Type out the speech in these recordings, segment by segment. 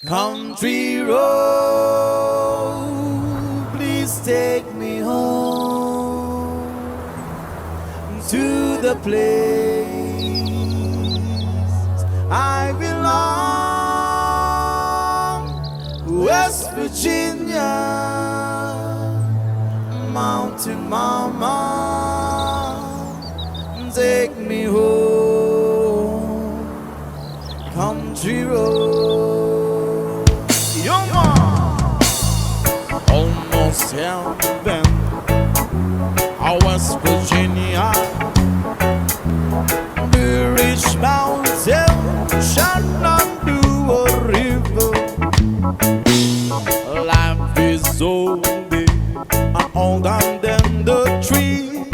Country road, please take me home to the place I belong, West Virginia, Mountain Mama, take me home, country road. Yo, mom, almost heaven, West Virginia, the rich mountain shall not do a river. Life is so big and older than the trees,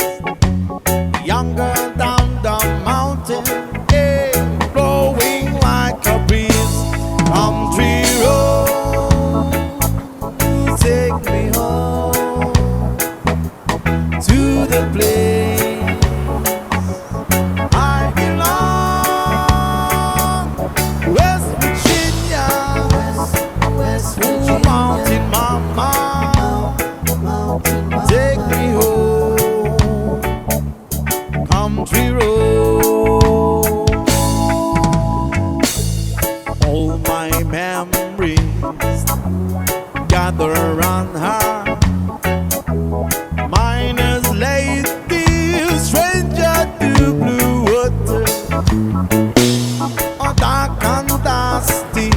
younger than the mountain, yeah, blowing like a breeze. Country road, take me home to the place I belong, West Virginia, West Virginia, Mountain Mama, take me home, country road. All my memories gather around her. Miners lady, stranger to blue water, dark and dusty,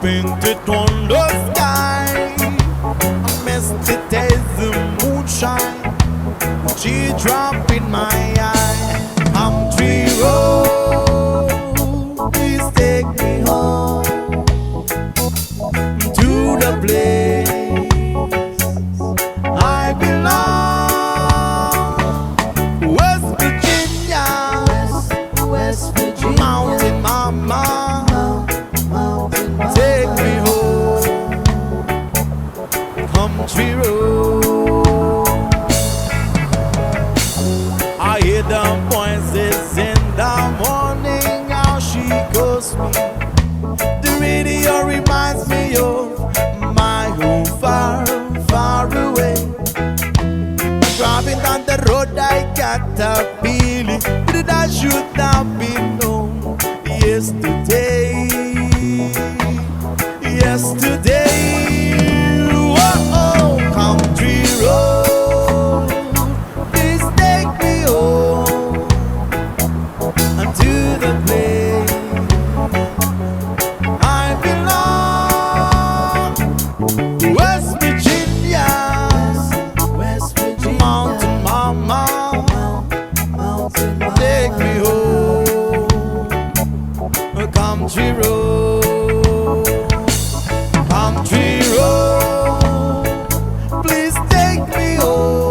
painted on the sky. Misty taste the moonshine, she drop in my eye. Country road, please take me home to the place I belong, West Virginia, West Virginia, Mountain Mama, take me home, country road. I hear the voices in the morning, how she calls me. The radio reminds me of my home far, far away. Driving down the road, I got a feeling that I should have been known yesterday. Yesterday, oh, country road, please take me home to the place I belong, West Virginia, West Virginia, Mountain Mama, take me home, country road, country road, please take me home.